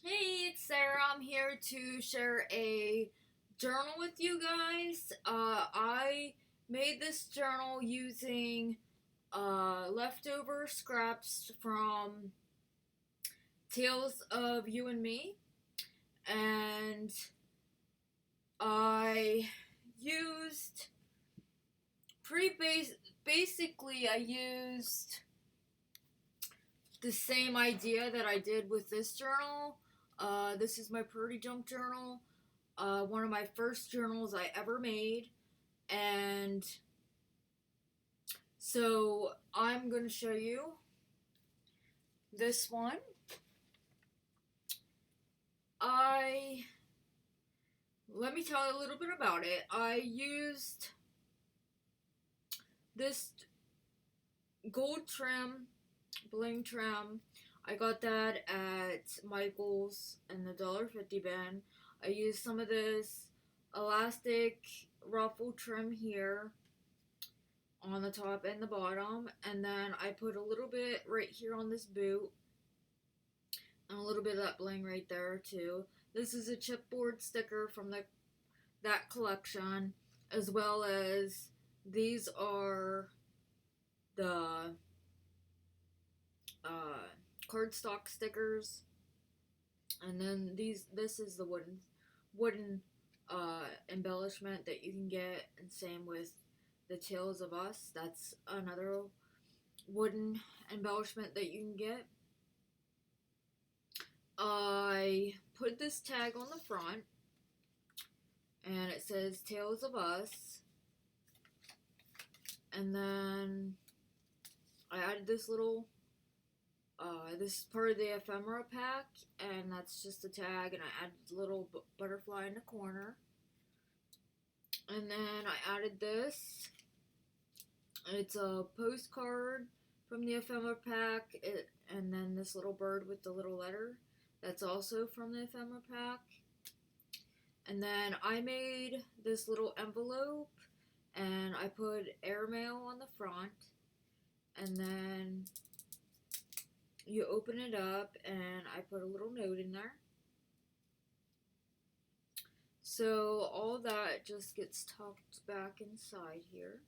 Hey, it's Sarah. I'm here to share a journal with you guys. I made this journal using leftover scraps from Tales of You and Me, and I used pretty basically I used the same idea that I did with this journal. This is my Purdy Junk journal. One of my first journals I ever made, and so I'm going to show you this one. I Let me tell you a little bit about it. I used this gold trim, bling trim. I got that at Michael's in the $1.50 bin. I used some of this elastic ruffle trim here on the top and the bottom, and then I put a little bit right here on this boot and a little bit of that bling right there too. This is a chipboard sticker from that collection, as well as these are the cardstock stickers, and then this is the wooden embellishment that you can get, and same with the Tales of Us. That's another wooden embellishment that you can get. I put this tag on the front, and it says Tales of Us, and then I added this little this is part of the ephemera pack, and that's just a tag, and I added a little butterfly in the corner, and then I added this. It's a postcard from the ephemera pack, and then this little bird with the little letter, that's also from the ephemera pack. And then I made this little envelope, and I put airmail on the front, and then you open it up, and I put a little note in there. So all that just gets tucked back inside here.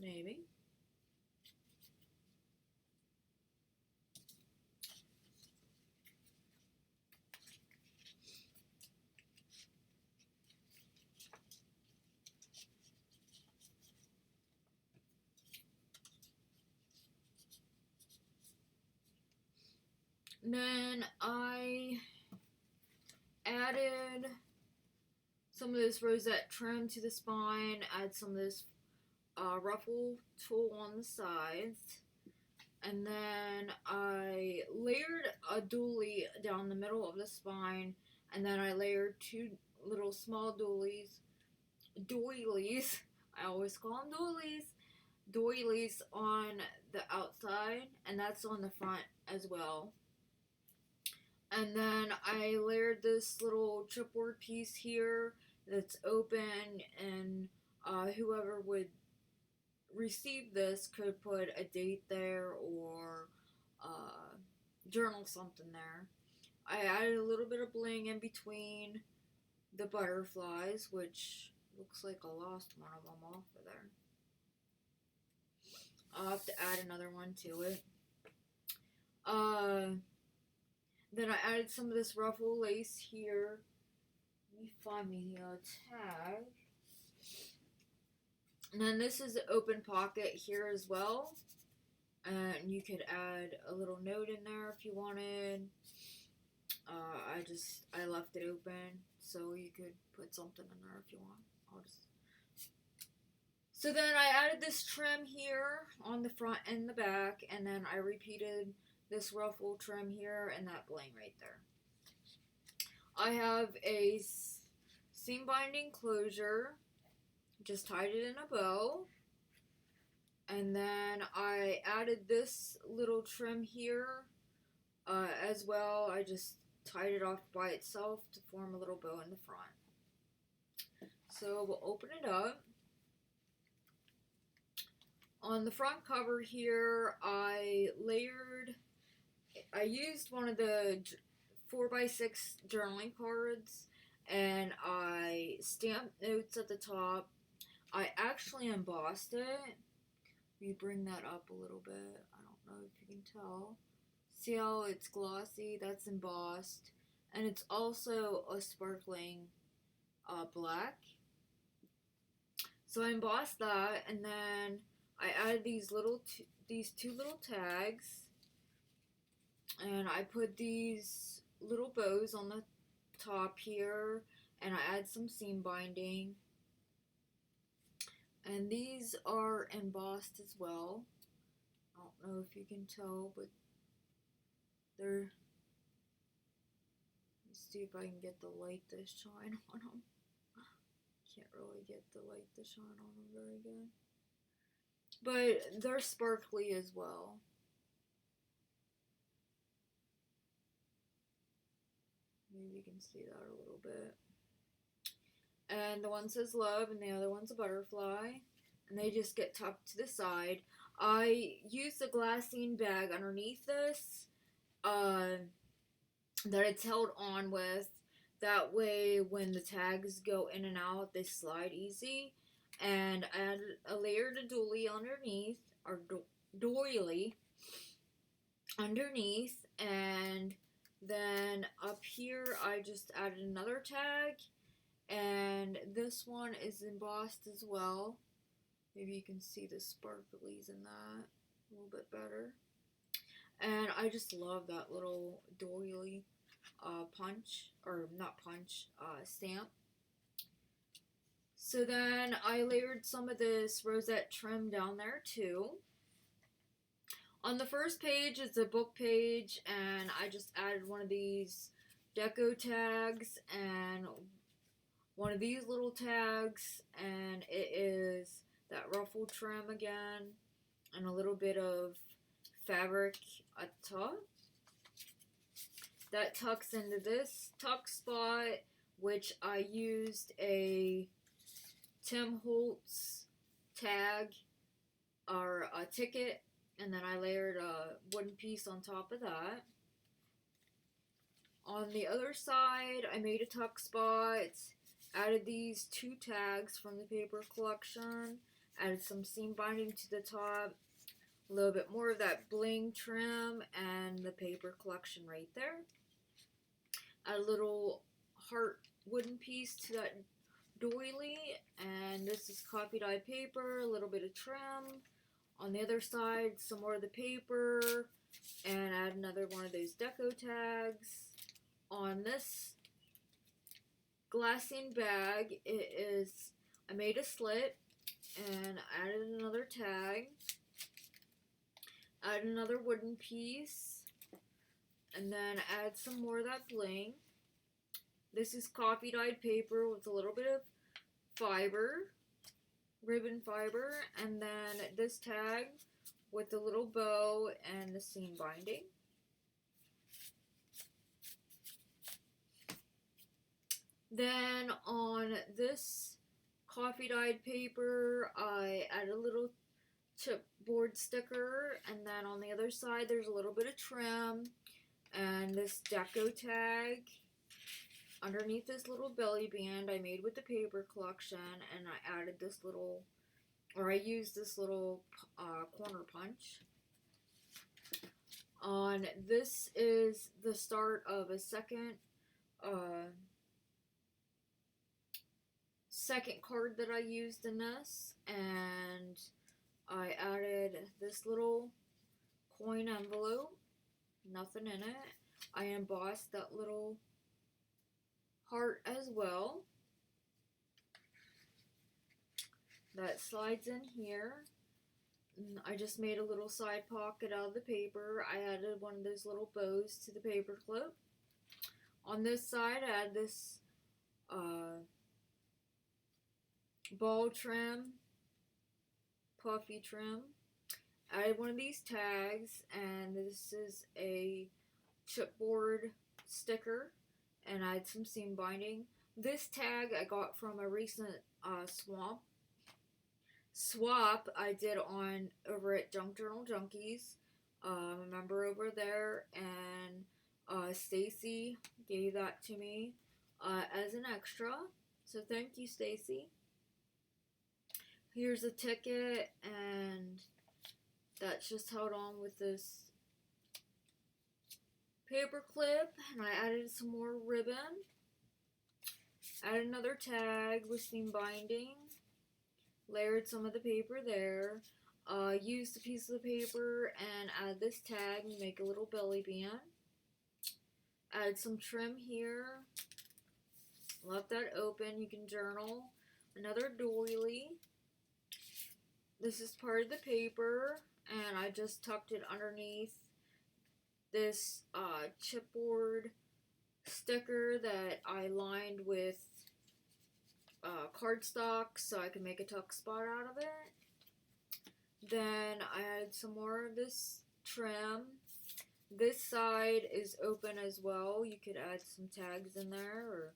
Maybe. Then I added some of this rosette trim to the spine, add some of this ruffle tool on the sides, and then I layered a doily down the middle of the spine, and then I layered two little small doilies, I always call them doilies on the outside, and that's on the front as well. And then I layered this little chipboard piece here that's open, and whoever would receive this could put a date there or journal something there. I added a little bit of bling in between the butterflies, which looks like I lost one of them off of there. I'll have to add another one to it. Then I added some of this ruffle lace here. Let me find me the tag. And then this is the open pocket here as well. And you could add a little note in there if you wanted. I left it open, so you could put something in there if you want. So then I added this trim here on the front and the back, and then I repeated this ruffle trim here and that bling right there. I have a seam binding closure, just tied it in a bow, and then I added this little trim here as well. I just tied it off by itself to form a little bow in the front. So we'll open it up. On the front cover here, I used one of the 4x6 journaling cards, and I stamped notes at the top. I actually embossed it. We bring that up a little bit. I don't know if you can tell. See how it's glossy? That's embossed. And it's also a sparkling black. So I embossed that, and then I added these two little tags, and I put these little bows on the top here, and I add some seam binding. And these are embossed as well. I don't know if you can tell, but they're... Let's see if I can get the light to shine on them. Can't really get the light to shine on them very good. But they're sparkly as well. Maybe you can see that a little bit. And the one says love, and the other one's a butterfly. And they just get tucked to the side. I used a glassine bag underneath this that it's held on with. That way, when the tags go in and out, they slide easy. And I added a layer of doily underneath, or doily underneath, and then up here I just added another tag, and this one is embossed as well. Maybe you can see the sparklies in that a little bit better. And I just love that little doily stamp. So then I layered some of this rosette trim down there too. On the first page is a book page, and I just added one of these deco tags and one of these little tags, and it is that ruffle trim again, and a little bit of fabric at the top. That tucks into this tuck spot, which I used a Tim Holtz tag or a ticket, and then I layered a wooden piece on top of that. On the other side, I made a tuck spot, added these two tags from the paper collection, added some seam binding to the top, a little bit more of that bling trim, and the paper collection right there. Add a little heart wooden piece to that doily, and this is coffee dyed paper, a little bit of trim. On the other side, some more of the paper, and add another one of those deco tags. On this glassine bag, I made a slit and added another tag, add another wooden piece, and then add some more of that bling. This is coffee dyed paper with a little bit of fiber, ribbon fiber, and then this tag with the little bow and the seam binding. Then on this coffee dyed paper, I added a little chipboard sticker, and then on the other side there's a little bit of trim and this deco tag. Underneath this little belly band I made with the paper collection, and I added this little, or I used this little corner punch. On this is the start of a second card that I used in this, and I added this little coin envelope, nothing in it. I embossed that little heart as well. That slides in here. And I just made a little side pocket out of the paper. I added one of those little bows to the paper clip. On this side, I add this ball trim, puffy trim. I added one of these tags, and this is a chipboard sticker, and I had some seam binding. This tag I got from a recent swamp swap I did on over at Junk Journal Junkies. I'm a member over there, and Stacy gave that to me as an extra. So thank you, Stacy. Here's a ticket, and that's just held on with this paper clip, and I added some more ribbon. Added another tag with seam binding. Layered some of the paper there. Used a piece of the paper and add this tag and make a little belly band. Add some trim here. Left that open. You can journal. Another doily. This is part of the paper, and I just tucked it underneath this chipboard sticker that I lined with cardstock so I can make a tuck spot out of it. Then I added some more of this trim. This side is open as well. You could add some tags in there or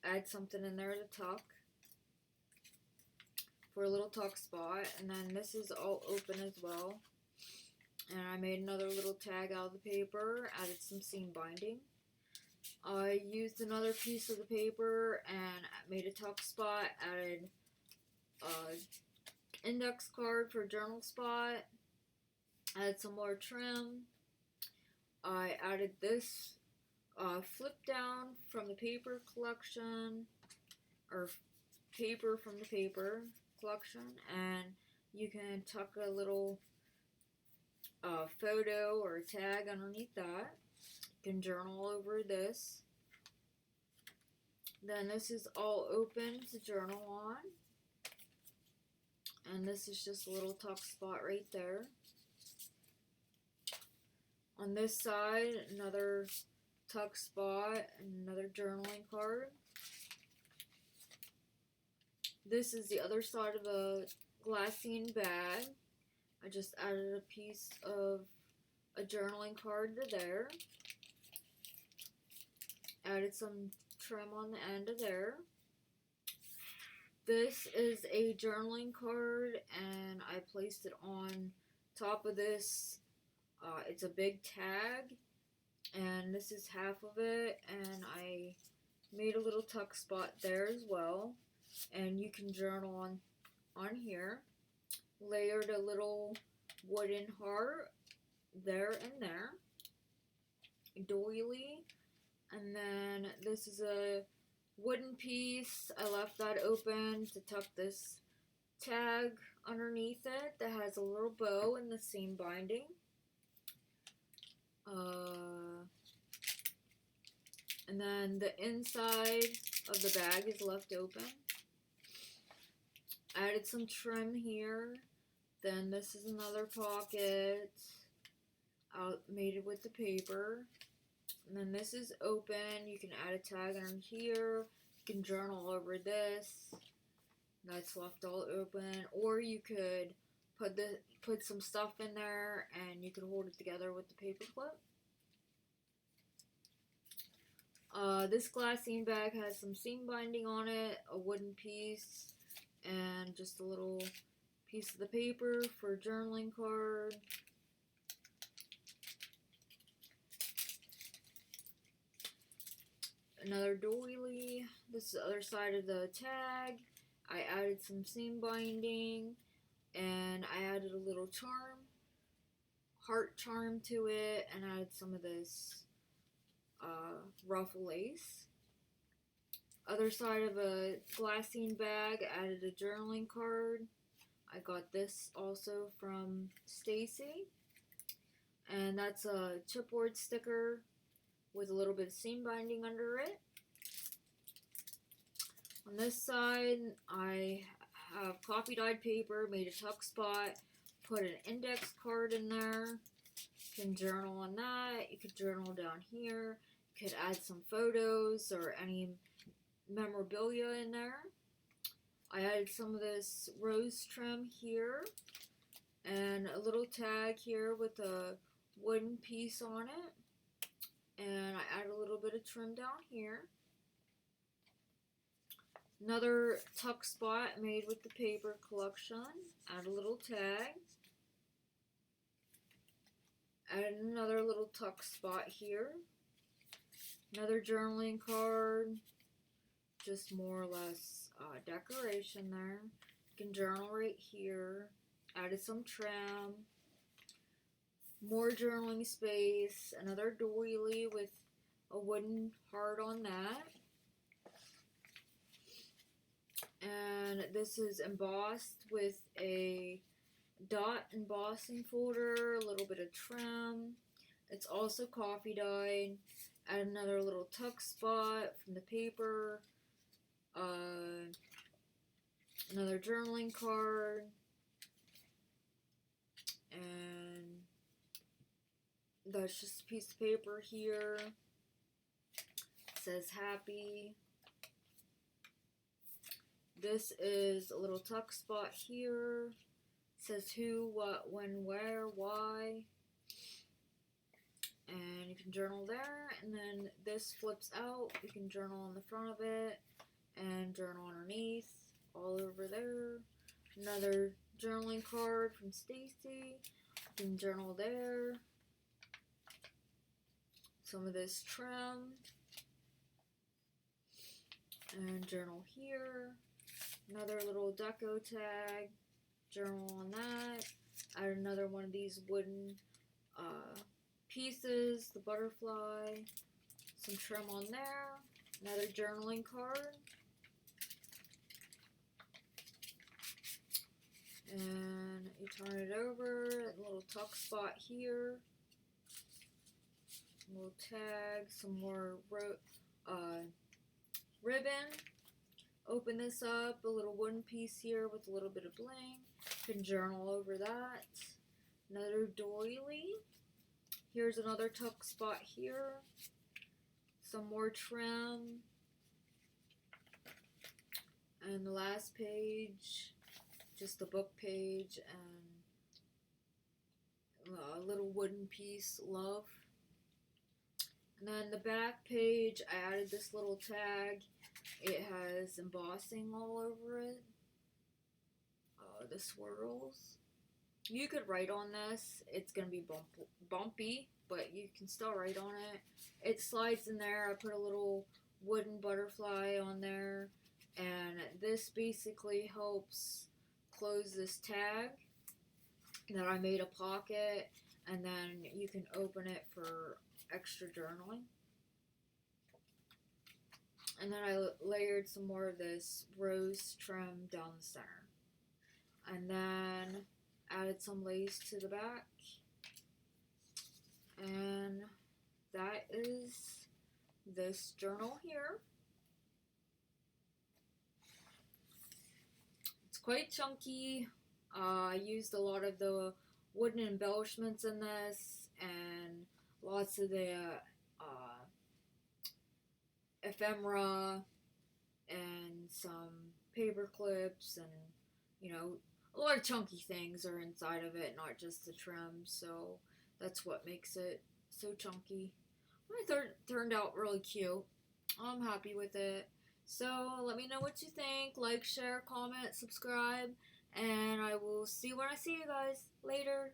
add something in there to tuck for a little tuck spot. And then this is all open as well. And I made another little tag out of the paper, added some seam binding. I used another piece of the paper and made a tuck spot, added index card for journal spot, added some more trim. I added this flip down from the paper collection, or paper from the paper collection, and you can tuck a little photo or a tag underneath that. You can journal over this. Then this is all open to journal on. And this is just a little tuck spot right there. On this side, another tuck spot and another journaling card. This is the other side of a glassine bag. I just added a piece of a journaling card to there. Added some trim on the end of there. This is a journaling card, and I placed it on top of this. It's a big tag, and this is half of it, and I made a little tuck spot there as well. And you can journal on here. Layered a little wooden heart there and there. Doily. And then this is a wooden piece. I left that open to tuck this tag underneath it that has a little bow and the seam binding. And then the inside of the bag is left open. Added some trim here. Then this is another pocket. Made it with the paper. And then this is open. You can add a tag on here. You can journal over this. That's left all open. Or you could put some stuff in there and you could hold it together with the paper clip. This glassine bag has some seam binding on it, a wooden piece, and just a little piece of the paper for a journaling card. Another doily. This is the other side of the tag. I added some seam binding, and I added a little charm, heart charm to it, and added some of this ruffle lace. Other side of a glassine bag, added a journaling card. I got this also from Stacy, and that's a chipboard sticker with a little bit of seam binding under it. On this side, I have coffee dyed paper, made a tuck spot, put an index card in there. You can journal on that. You could journal down here. You could add some photos or any memorabilia in there. I added some of this rose trim here and a little tag here with a wooden piece on it. And I add a little bit of trim down here. Another tuck spot made with the paper collection. Add a little tag. Add another little tuck spot here. Another journaling card. Just more or less decoration there. You can journal right here. Added some trim. More journaling space. Another doily with a wooden heart on that. And this is embossed with a dot embossing folder, a little bit of trim. It's also coffee dyed. Add another little tuck spot from the paper. Another journaling card. And that's just a piece of paper here. It says happy. This is a little tuck spot here. It says who, what, when, where, why. And you can journal there. And then this flips out. You can journal on the front of it. And journal underneath. All over there. Another journaling card from Stacy. You can journal there. Some of this trim. And journal here. Another little deco tag. Journal on that. Add another one of these wooden pieces. The butterfly. Some trim on there. Another journaling card. And you turn it over. A little tuck spot here. A little tag. Some more ribbon. Open this up, a little wooden piece here with a little bit of bling. You can journal over that. Another doily. Here's another tuck spot here. Some more trim. And the last page, just a book page and a little wooden piece, love. And then the back page, I added this little tag. It has embossing all over it. The swirls. You could write on this. It's going to be bumpy, but you can still write on it. It slides in there. I put a little wooden butterfly on there. And this basically helps close this tag. Then I made a pocket. And then you can open it for extra journaling. And then I layered some more of this rose trim down the center. And then added some lace to the back. And that is this journal here. It's quite chunky. I used a lot of the wooden embellishments in this and lots of the ephemera and some paper clips and, you know, a lot of chunky things are inside of it, not just the trim, so that's what makes it so chunky. I thought it turned out really cute. I'm happy with it. So let me know what you think. Like, share, comment, subscribe, and I will see you when I see you guys. Later.